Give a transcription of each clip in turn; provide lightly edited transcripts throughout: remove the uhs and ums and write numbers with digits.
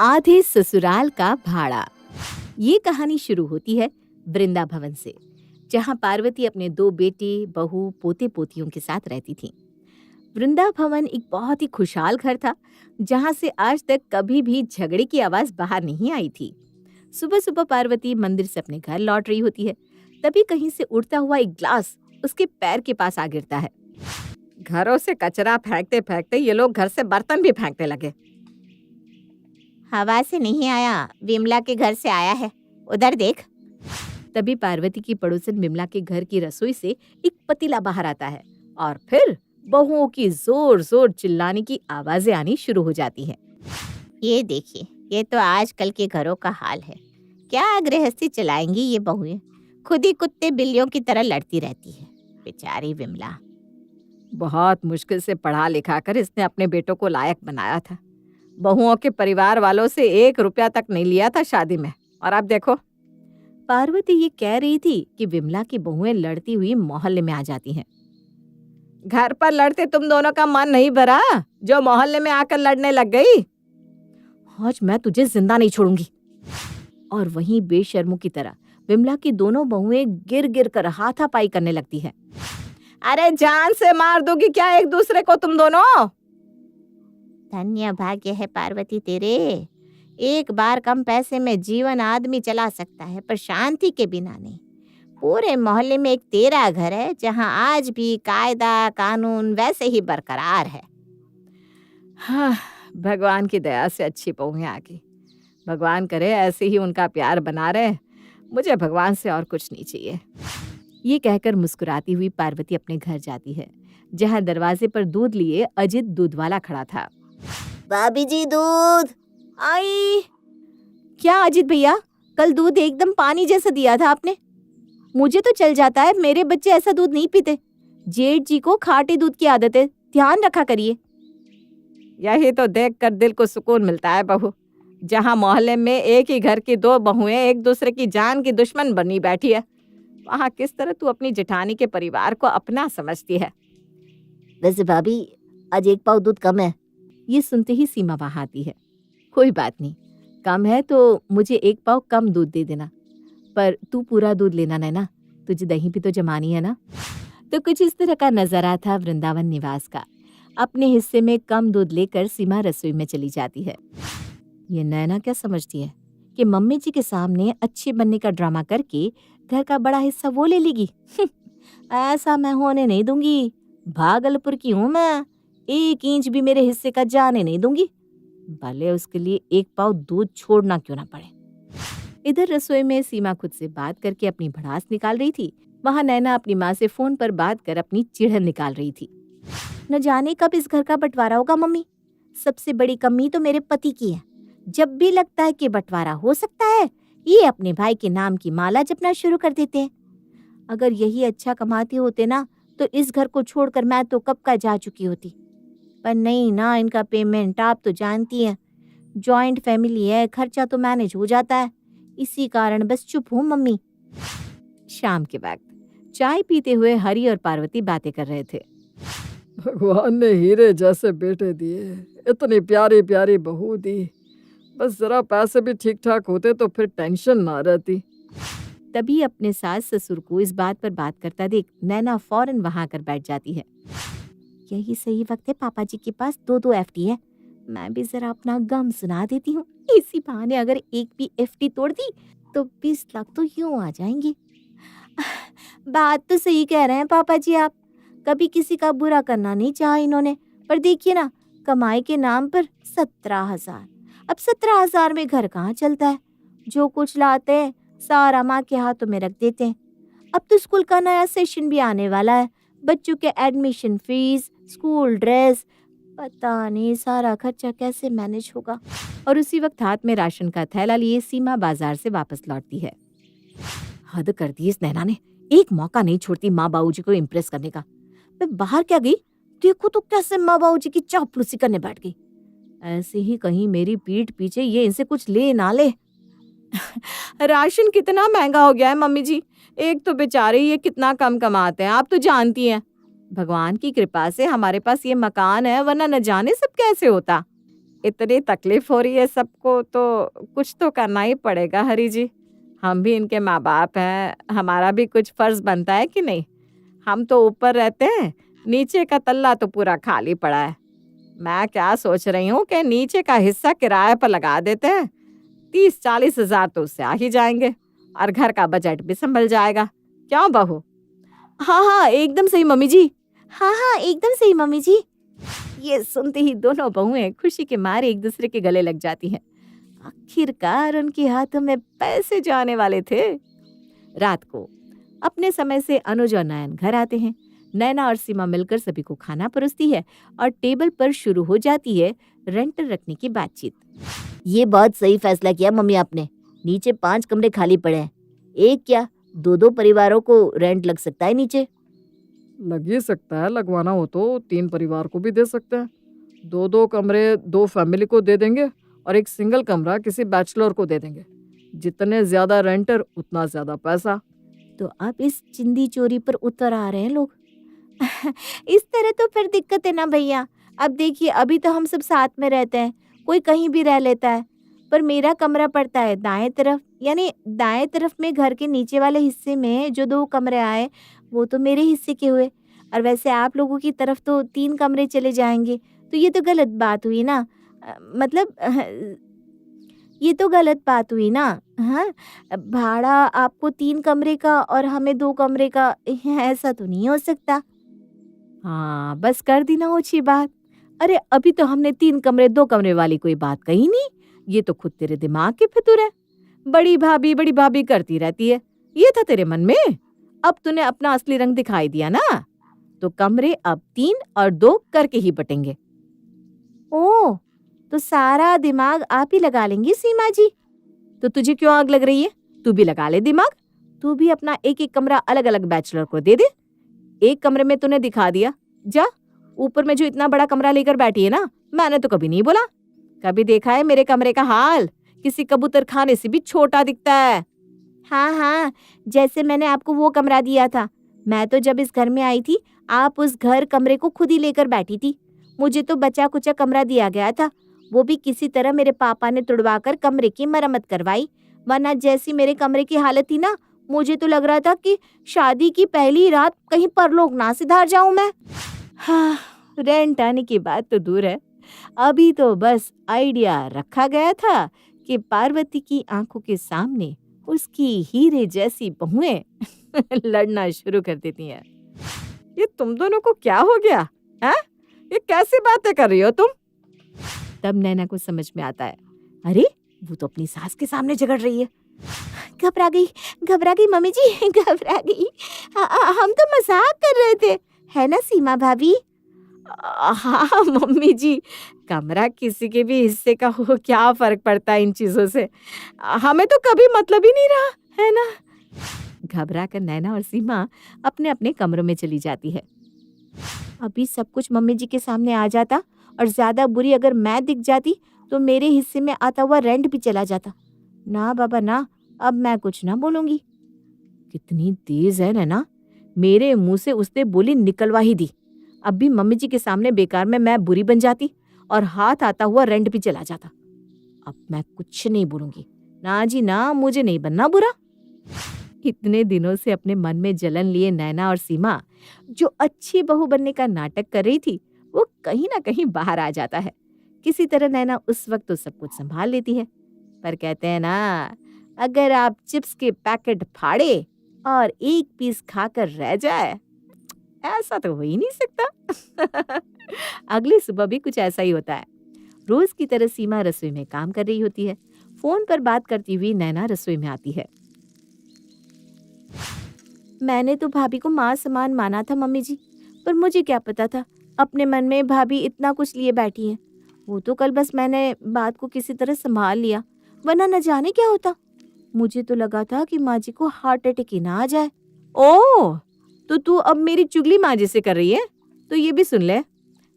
आधे ससुराल का भाड़ा। ये कहानी शुरू होती है वृंदावन से, जहाँ पार्वती अपने दो बेटे, बहू, पोते पोतियों के साथ रहती थी। वृंदावन एक बहुत ही खुशहाल घर था, जहाँ से आज तक कभी भी झगड़े की आवाज बाहर नहीं आई थी। सुबह सुबह पार्वती मंदिर से अपने घर लौट रही होती है, तभी कहीं से उड़ता हुआ एक ग्लास उसके पैर के पास आ गिरता है। घरों से कचरा फेंकते फेंकते ये लोग घर से बर्तन भी फेंकने लगे। हवा से नहीं आया, विमला के घर से आया है, उधर देख। तभी पार्वती की पड़ोसन विमला के घर की रसोई से एक पतीला बाहर आता है और फिर बहुओं की जोर जोर चिल्लाने की आवाजें आनी शुरू हो जाती हैं। ये देखिए, ये तो आजकल के घरों का हाल है। क्या गृहस्थी चलाएंगी ये बहुएं, खुद ही कुत्ते बिल्लियों की तरह लड़ती रहती है। बेचारी विमला। बहुत मुश्किल से पढ़ा लिखा कर इसने अपने बेटों को लायक बनाया था। बहुओं के परिवार वालों से 1 रुपया तक नहीं लिया था शादी में, और अब देखो। पार्वती ये कह रही थी कि विमला की बहुएं लड़ती हुई मोहल्ले में आ जाती हैं। घर पर लड़ते तुम दोनों का मन नहीं भरा, जो मोहल्ले में आकर लड़ने लग गई। आज मैं तुझे जिंदा नहीं छोड़ूंगी। और वहीं बेशर्मों की तरह विमला की दोनों बहुएं गिर गिर कर हाथापाई करने लगती है। अरे जान से मार दोगी क्या एक दूसरे को तुम दोनों? धन्य भाग्य है पार्वती तेरे। एक बार कम पैसे में जीवन आदमी चला सकता है, पर शांति के बिना नहीं। पूरे मोहल्ले में एक तेरा घर है जहां आज भी कायदा कानून वैसे ही बरकरार है। हाँ, भगवान की दया से अच्छी बहुएं आ गई। भगवान करे ऐसे ही उनका प्यार बना रहे। मुझे भगवान से और कुछ नहीं चाहिए। ये कहकर मुस्कुराती हुई पार्वती अपने घर जाती है, जहाँ दरवाजे पर दूध लिए अजित दूधवाला खड़ा था। भाभी जी दूध आई। क्या अजित भैया, कल दूध एकदम पानी जैसा दिया था आपने। मुझे तो चल जाता है, मेरे बच्चे ऐसा दूध नहीं पीते। जेठ जी को खाटे दूध की आदत है, ध्यान रखा करिए। यही तो देखकर दिल को सुकून मिलता है बहू। जहाँ मोहल्ले में एक ही घर की 2 बहुएं एक दूसरे की जान की दुश्मन बनी बैठी है, वहाँ किस तरह तू अपनी जेठानी के परिवार को अपना समझती है। वैसे भाभी, आज 1 पाव दूध कम है। ये सुनते ही सीमा वहाँ आती है। कोई बात नहीं, कम है तो मुझे 1 पाव कम दूध दे देना, पर तू पूरा दूध लेना नैना, तुझे दही भी तो जमानी है ना। तो कुछ इस तरह का नजारा था वृंदावन निवास का। अपने हिस्से में कम दूध लेकर सीमा रसोई में चली जाती है। ये नैना क्या समझती है कि मम्मी जी के सामने अच्छे बनने का ड्रामा करके घर का बड़ा हिस्सा वो ले लेगी। ऐसा मैं होने नहीं दूंगी। भागलपुर की हूं मैं, 1 इंच भी मेरे हिस्से का जाने नहीं दूंगी, भले उसके लिए 1 पाव दूध छोड़ना क्यों ना पड़े। इधर रसोई में सीमा खुद से बात करके अपनी भड़ास निकाल रही थी। वहां नैना अपनी माँ से फोन पर बात कर अपनी चिढ़न निकाल रही थी। न जाने कब इस घर का बंटवारा होगा मम्मी। सबसे बड़ी कमी तो मेरे पति की है। जब भी लगता है कि बंटवारा हो सकता है, ये अपने भाई के नाम की माला जपना शुरू कर देते हैं। अगर यही अच्छा कमाते होते ना, तो इस घर को छोड़कर मैं तो कब का जा चुकी होती। पर नहीं ना, इनका पेमेंट आप तो जानती हैं। जॉइंट फैमिली है, खर्चा तो मैनेज हो जाता है। इसी कारण बस चुप हूँ मम्मी। शाम के वक्त चाय पीते हुए हरि और पार्वती बातें कर रहे थे। भगवान ने हीरे जैसे बेटे दिए, इतनी प्यारी प्यारी बहू दी। बस जरा पैसे भी ठीक ठाक होते तो फिर टेंशन ना रहती। तभी अपने सास ससुर को इस बात पर बात करता देख नैना फौरन वहां आकर बैठ जाती है। यही सही वक्त है, पापा जी के पास 2 एफडी है। मैं भी जरा अपना गम सुना देती हूँ। इसी बहाने अगर एक भी एफडी तोड़ दी तो 20 लाख तो यूं आ जाएंगे। बात तो सही कह रहे हैं पापा जी आप। कभी किसी का बुरा करना नहीं चाहा इन्होंने, पर देखिए ना, कमाई के नाम पर 17,000। अब 17,000 में घर कहाँ चलता है। जो कुछ लाते हैं सारा माँ के हाथों में रख देते हैं। अब तो स्कूल का नया सेशन भी आने वाला है। बच्चों के एडमिशन फीस, स्कूल ड्रेस, पता नहीं सारा खर्चा कैसे मैनेज होगा। और उसी वक्त हाथ में राशन का थैला लिए सीमा बाजार से वापस लौटती है। हद कर दी इस नैना ने, एक मौका नहीं छोड़ती माँ बाबूजी को इम्प्रेस करने का। मैं बाहर क्या गई, देखो तो कैसे माँ बाबूजी की चापलूसी करने बैठ गई। ऐसे ही कहीं मेरी पीठ पीछे ये इनसे कुछ ले ना ले। राशन कितना महंगा हो गया है मम्मी जी। एक तो बेचारे ये कितना कम कमाते हैं, आप तो जानती हैं। भगवान की कृपा से हमारे पास ये मकान है, वरना न जाने सब कैसे होता। इतनी तकलीफ हो रही है सबको तो कुछ तो करना ही पड़ेगा हरी जी। हम भी इनके माँ बाप हैं, हमारा भी कुछ फर्ज बनता है कि नहीं। हम तो ऊपर रहते हैं, नीचे का तल्ला तो पूरा खाली पड़ा है। मैं क्या सोच रही हूँ कि नीचे का हिस्सा किराए पर लगा देते हैं, 30-40 हजार तो उससे आ ही जाएंगे और घर का बजट भी संभल जाएगा। क्यों बहू? हाँ हाँ एकदम सही मम्मी जी। हाँ हाँ एकदम सही मम्मी जी। ये सुनते ही दोनों बहुएं खुशी के मारे एक दूसरे के गले लग जाती हैं। आखिरकार उनके हाथों में पैसे जाने वाले थे। रात को अपने समय से अनुज और नयन घर आते हैं। नैना और सीमा मिलकर सभी को खाना परोसती है और टेबल पर शुरू हो जाती है रेंट रखने की बातचीत। ये बहुत सही फैसला किया मम्मी आपने। नीचे 5 कमरे खाली पड़े हैं, एक क्या 2-2 परिवारों को रेंट लग सकता है नीचे। लग ही सकता है, लगवाना हो तो 3 परिवार को भी दे सकते हैं। 2-2 कमरे 2 फैमिली को दे देंगे और एक सिंगल कमरा किसी बैचलर को दे देंगे। जितने ज्यादा रेंटर उतना ज्यादा पैसा। तो आप इस चिंदी चोरी पर उतर आ रहे हैं लोग। इस तरह तो फिर दिक्कत है ना भैया। अब देखिए अभी तो हम सब साथ में रहते हैं, कोई कहीं भी रह लेता है, पर मेरा कमरा पड़ता है दाएं तरफ, यानी दाएं तरफ में घर के नीचे वाले हिस्से में जो 2 कमरे आए वो तो मेरे हिस्से के हुए, और वैसे आप लोगों की तरफ तो 3 कमरे चले जाएंगे, तो ये तो गलत बात हुई ना। मतलब ये तो गलत बात हुई ना। हाँ, भाड़ा आपको 3 कमरे का और हमें 2 कमरे का, ऐसा तो नहीं हो सकता। हाँ बस कर दी ना ओछी बात। अरे अभी तो हमने 3 कमरे 2 कमरे वाली कोई बात कही नहीं। ये तो खुद तेरे दिमाग की फितूर है। बड़ी भाभी करती रहती है, ये था तेरे मन में। अब तूने अपना असली रंग दिखाई दिया ना, तो कमरे अब 3 और 2 करके ही बटेंगे। ओह, तो सारा दिमाग आप ही लगा लेंगी सीमा जी। तो तुझे क्यों आग लग रही है? तू भी लगा ले दिमाग। तू भी अपना एक एक कमरा अलग अलग बैचलर को दे दे। एक कमरे में तूने दिखा दिया, जा ऊपर में जो इतना बड़ा कमरा लेकर बैठी है ना, मैंने तो कभी नहीं बोला। कभी देखा है मेरे कमरे का हाल? किसी कबूतर खाने से भी छोटा दिखता है। हाँ हाँ, जैसे मैंने आपको वो कमरा दिया था। मैं तो जब इस घर में आई थी, आप उस घर कमरे को खुद ही लेकर बैठी थी। मुझे तो बचा कुचा कमरा दिया गया था, वो भी किसी तरह मेरे पापा ने तुड़वा कर कमरे की मरम्मत करवाई। वरना जैसी मेरे कमरे की हालत थी ना, मुझे तो लग रहा था कि शादी की पहली रात कहीं परलोक ना सिधार जाऊं मैं। हाँ, रेंट आने की बात तो दूर है, अभी तो बस आइडिया रखा गया था कि पार्वती की आंखों के सामने उसकी हीरे जैसी बहुएं लड़ना शुरू कर देती हैं। ये तुम दोनों को क्या हो गया है? ये कैसी बातें कर रही हो तुम? तब नैना को समझ में आता है, अरे वो तो अपनी सास के सामने झगड़ रही है। घबरा गई मम्मी जी, घबरा गई। हम तो मजाक कर रहे थे, है ना सीमा भाभी? हाँ मम्मी जी, कमरा किसी के भी हिस्से का हो, क्या फर्क पड़ता है इन चीजों से? हमें तो कभी मतलब ही नहीं रहा, है ना? घबरा कर नैना और सीमा अपने अपने कमरों में चली जाती है। अभी सब कुछ मम्मी जी के सामने आ जाता, और ज्यादा बुरी अगर मैं दिख जाती तो मेरे हिस्से में आता हुआ रेंट भी चला जाता। ना बाबा ना, अब मैं कुछ ना बोलूंगी। कितनी तेज है नैना, मेरे मुंह से उसने बोली निकलवा ही दी। अब भी मम्मी जी के सामने बेकार में मैं बुरी बन जाती और हाथ आता हुआ रेंट भी चला जाता। अब मैं कुछ नहीं बोलूंगी, ना जी ना, मुझे नहीं बनना बुरा। इतने दिनों से अपने मन में जलन लिए नैना और सीमा जो अच्छी बहू बनने का नाटक कर रही थी, वो कहीं ना कहीं बाहर आ जाता है। किसी तरह नैना उस वक्त तो सब कुछ संभाल लेती है, पर कहते हैं ना, अगर आप चिप्स के पैकेट फाड़े और एक पीस खाकर रह जाए, ऐसा तो हो ही नहीं सकता। अगली सुबह भी कुछ ऐसा ही होता है। रोज की तरह सीमा रसोई में काम कर रही होती है। फोन पर बात करती हुई नैना रसोई में आती है। मैंने तो भाभी को माँ समान माना था मम्मी जी, पर मुझे क्या पता था अपने मन में भाभी इतना कुछ लिए बैठी है। वो तो कल बस मैंने बात को किसी तरह संभाल लिया, वरना न जाने क्या होता। मुझे तो लगा था कि माँ जी को हार्ट अटैक ही ना आ जाए। ओह, तो तू अब मेरी चुगली माँ जी से कर रही है? तो ये भी सुन ले,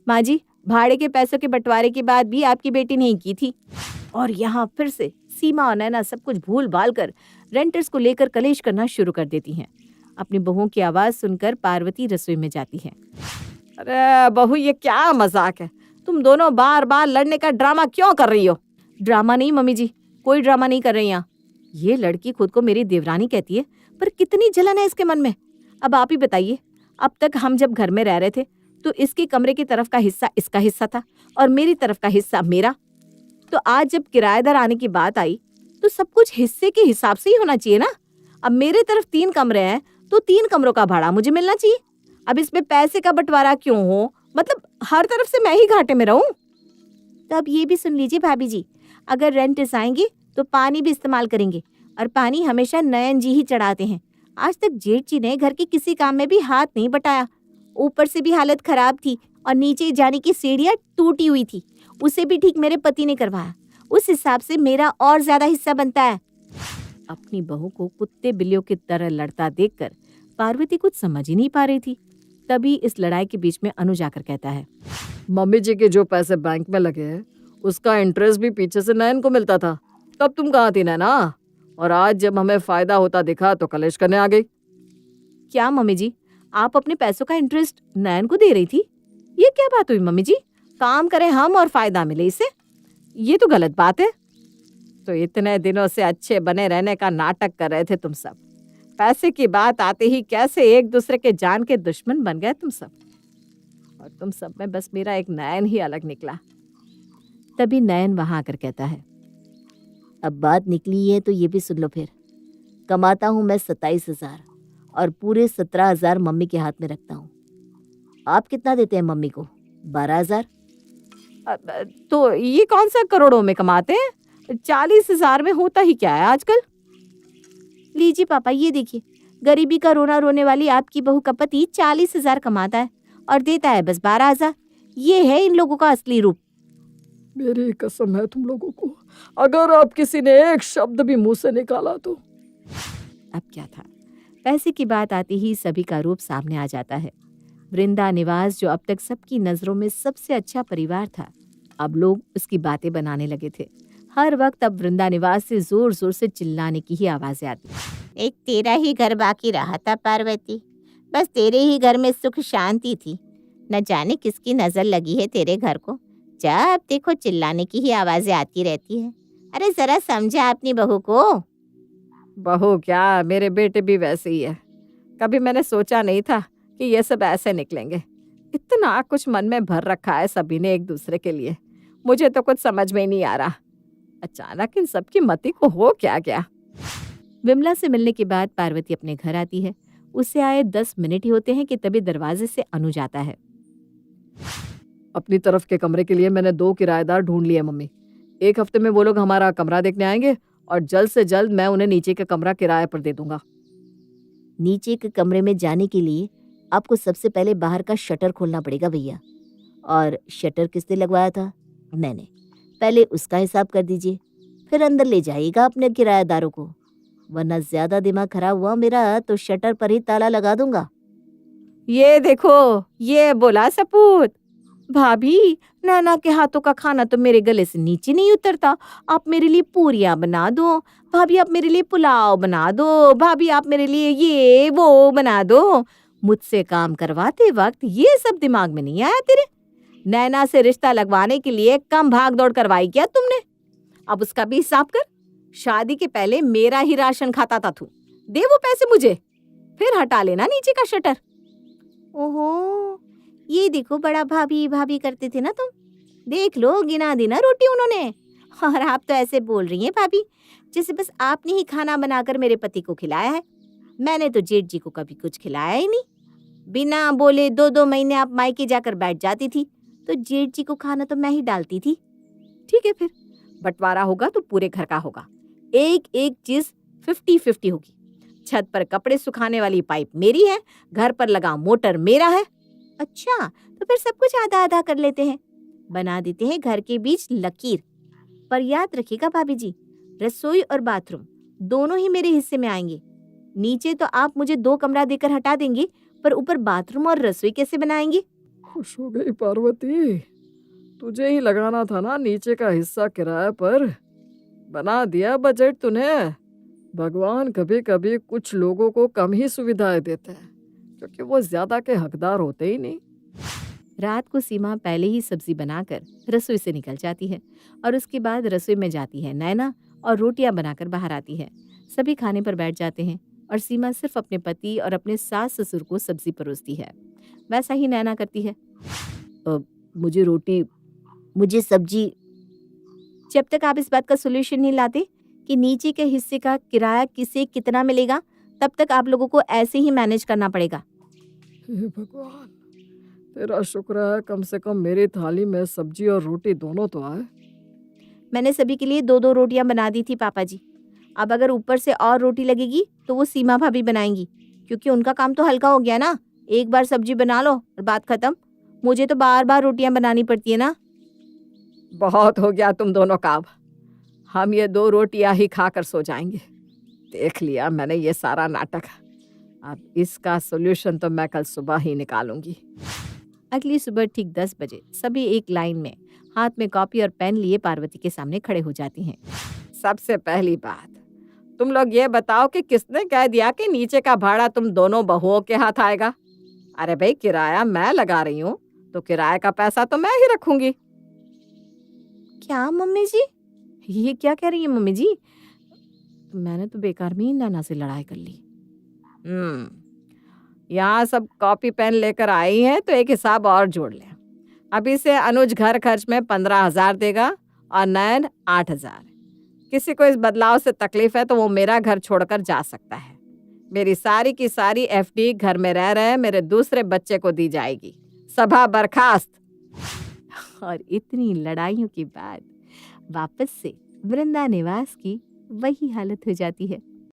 माँ जी भाड़े के पैसों के बंटवारे की बात भी आपकी बेटी नहीं की थी, और यहाँ फिर से सीमा और नैना सब कुछ भूल भाल कर रेंटर्स को लेकर कलेश करना शुरू कर देती हैं। अपनी बहुओं की आवाज सुनकर पार्वती रसोई में जाती है। अरे बहू, ये क्या मजाक है? तुम दोनों बार बार लड़ने का ड्रामा क्यों कर रही हो? ड्रामा नहीं मम्मी जी, कोई ड्रामा नहीं कर रही यहाँ। ये लड़की खुद को मेरी देवरानी कहती है, पर कितनी जलन है इसके मन में। अब आप ही बताइए, अब तक हम जब घर में रह रहे थे तो इसके कमरे की तरफ का हिस्सा इसका हिस्सा था और मेरी तरफ का हिस्सा मेरा। तो आज जब किराएदार आने की बात आई तो सब कुछ हिस्से के हिसाब से ही होना चाहिए ना। अब मेरे तरफ 3 कमरे हैं तो 3 कमरों का भाड़ा मुझे मिलना चाहिए। अब इसमें पैसे का बंटवारा क्यों हो? मतलब हर तरफ से मैं ही घाटे में रहूं? तो अब ये भी सुन लीजिए भाभी जी, अगर रेंटर्स आएंगे तो पानी भी इस्तेमाल करेंगे और पानी हमेशा नयन जी ही चढ़ाते हैं। आज तक जेठ जी ने घर के किसी काम में भी हाथ नहीं बटाया। ऊपर से भी हालत खराब थी और नीचे जाने की सीढ़ियाँ टूटी हुई थी, उसे भी ठीक मेरे पति ने करवाया। उस हिसाब से मेरा और ज्यादा हिस्सा बनता है। अपनी बहू को कुत्ते बिल्लियों की तरह लड़ता देखकर पार्वती कुछ समझ ही नहीं पा रही थी। तभी इस लड़ाई के बीच में अनु जाकर कहता है, मम्मी जी के जो पैसे बैंक में लगे हैं उसका इंटरेस्ट भी पीछे से नयन को मिलता था। तब तुम कहाँ थी नैना? और आज जब हमें फायदा होता दिखा तो कलेश करने आ गई। क्या मम्मी जी, आप अपने पैसों का इंटरेस्ट नयन को दे रही थी? ये क्या बात हुई मम्मी जी? काम करें हम और फायदा मिले इसे, ये तो गलत बात है। तो इतने दिनों से अच्छे बने रहने का नाटक कर रहे थे तुम सब, पैसे की बात आते ही कैसे एक दूसरे के जान के दुश्मन बन गए तुम सब। और तुम सब में बस मेरा एक नयन ही अलग निकला। तभी नयन वहां आकर कहता है, अब बात निकली है तो ये भी सुन लो फिर। कमाता हूँ मैं 27,000 और पूरे 17,000 मम्मी के हाथ में रखता हूँ। आप कितना देते हैं मम्मी को? 12,000। तो ये कौन सा करोड़ों में कमाते हैं? 40,000 में होता ही क्या है आजकल। लीजिए पापा, ये देखिए, गरीबी का रोना रोने वाली आपकी बहू का पति 40,000 कमाता है और देता है बस 12,000। ये है इन लोगों का असली रूप। मेरी कसम है तुम लोगों को, अगर अब किसी ने एक शब्द भी मुंह से निकाला तो। अब क्या था, पैसे की बात आती ही सभी का रूप सामने आ जाता है। वृंदा निवास जो अब तक सबकी नजरों में सबसे अच्छा परिवार था, अब लोग उसकी बातें बनाने लगे थे। हर वक्त अब वृंदा निवास से जोर जोर से चिल्लाने की ही आवाजें आती। एक तेरा ही घर बाकी रहा था पार्वती, बस तेरे ही घर में सुख शांति थी। न जाने किसकी नजर लगी है तेरे घर को, जब देखो चिल्लाने की ही आवाजें आती रहती है। अरे जरा समझा अपनी बहू को। बहू क्या, मेरे बेटे भी वैसे ही है। कभी मैंने सोचा नहीं था कि ये सब ऐसे निकलेंगे। इतना कुछ मन में भर रखा है सभी ने एक दूसरे के लिए, मुझे तो कुछ समझ में ही नहीं आ रहा। अचानक इन सबकी मति को हो क्या गया। विमला से मिलने के बाद पार्वती अपने घर आती है। उसे आए 10 मिनट ही होते हैं कि तभी दरवाजे से अनु जाता है। अपनी तरफ के कमरे के लिए मैंने 2 किराएदार ढूंढ लिए मम्मी। 1 हफ्ते में वो लोग हमारा कमरा देखने आएंगे और जल्द से जल्द मैं उन्हें नीचे का कमरा किराए पर दे दूंगा। नीचे के कमरे में जाने के लिए आपको सबसे पहले बाहर का शटर खोलना पड़ेगा भैया। और शटर किसने लगवाया था? मैंने। पहले उसका हिसाब कर दीजिए, फिर अंदर ले जाइएगा अपने किराएदारों को, वरना ज्यादा दिमाग खराब हुआ मेरा तो शटर पर ही ताला लगा दूंगा। ये देखो, ये बोला सपूत। भाभी, नाना के हाथों का खाना तो मेरे गले से नीचे नहीं उतरता। आप मेरे लिए पूरियां बना दो भाभी, आप मेरे लिए पुलाव बना दो भाभी, आप मेरे लिए ये वो बना दो। मुझसे काम करवाते वक्त ये सब दिमाग में नहीं आया तेरे? नैना से रिश्ता लगवाने के लिए कम भाग दौड़ करवाई क्या तुमने? अब उसका भी हिसाब कर। शादी के पहले मेरा ही राशन खाता था तू। दे वो पैसे मुझे, फिर हटा लेना नीचे का शटर। ओहो, ये देखो बड़ा भाभी भाभी करते थे ना तुम। देख लो, गिना दी ना रोटी उन्होंने। और आप तो ऐसे बोल रही हैं भाभी जैसे बस आपने ही खाना बनाकर मेरे पति को खिलाया है। मैंने तो जेठ जी को कभी कुछ खिलाया ही नहीं। बिना बोले 2-2 महीने आप मायके जाकर बैठ जाती थी तो जेठ जी को खाना तो मैं ही डालती थी। ठीक है, फिर बंटवारा होगा तो पूरे घर का होगा। एक एक चीज 50-50 होगी। छत पर कपड़े सुखाने वाली पाइप मेरी है, घर पर लगा मोटर मेरा है। अच्छा, तो फिर सब कुछ आधा आधा कर लेते हैं, बना देते हैं घर के बीच लकीर। पर याद रखिएगा भाभी जी, रसोई और बाथरूम दोनों ही मेरे हिस्से में आएंगे। नीचे तो आप मुझे 2 कमरा देकर हटा देंगे, पर ऊपर बाथरूम और रसोई कैसे बनाएंगे? खुश हो गई पार्वती, तुझे ही लगाना था ना नीचे का हिस्सा किराए पर। बना दिया बजट तूने। भगवान कभी कभी कुछ लोगों को कम ही सुविधाएं देते हैं क्योंकि वो ज्यादा के हकदार होते ही नहीं। रात को सीमा पहले ही सब्जी बनाकर रसोई से निकल जाती है और उसके बाद रसोई में जाती है नैना और रोटियां बनाकर बाहर आती है। सभी खाने पर बैठ जाते हैं और सीमा सिर्फ अपने पति और अपने सास ससुर को सब्जी परोसती है। वैसा ही नैना करती है। मुझे रोटी, मुझे सब्जी। जब तक आप इस बात का सोल्यूशन नहीं लाते कि नीचे के हिस्से का किराया किसे कितना मिलेगा, तब तक आप लोगों को ऐसे ही मैनेज करना पड़ेगा। हे भगवान, तेरा शुक्र है कम से कम मेरी थाली में सब्जी और रोटी दोनों तो आए। मैंने सभी के लिए 2-2 रोटियां बना दी थी पापा जी। अब अगर ऊपर से और रोटी लगेगी तो वो सीमा भाभी बनाएंगी, क्योंकि उनका काम तो हल्का हो गया ना। एक बार सब्जी बना लो और बात खत्म। मुझे तो बार बार रोटियां बनानी पड़ती है ना। बहुत हो गया तुम दोनों का। अब हम ये 2 रोटियां ही खाकर सो जाएंगे। देख लिया मैंने ये सारा नाटक। अब इसका सोल्यूशन तो मैं कल सुबह ही निकालूंगी। अगली सुबह ठीक 10 बजे सभी एक लाइन में हाथ में कॉपी और पेन लिए पार्वती के सामने खड़े हो जाती हैं। सबसे पहली बात, तुम लोग ये बताओ कि किसने कह दिया कि नीचे का भाड़ा तुम दोनों बहुओं के हाथ आएगा? अरे भाई, किराया मैं लगा रही हूँ तो किराए का पैसा तो मैं ही रखूंगी। क्या मम्मी जी, ये क्या कह रही है मम्मी जी? मैंने तो बेकार में ही नैना से लड़ाई कर ली। यहाँ सब कॉपी पेन लेकर आई हैं तो एक हिसाब और जोड़ लें। अभी से अनुज घर खर्च में 15,000 देगा और नयन 8,000। किसी को इस बदलाव से तकलीफ है तो वो मेरा घर छोड़कर जा सकता है। मेरी सारी की सारी एफडी घर में रह रहे मेरे दूसरे बच्चे को दी जाएगी। सभा बर्खास्त। और इतनी लड़ाइयों के बाद वापस से वृंदा निवास की वही हालत हो जाती है।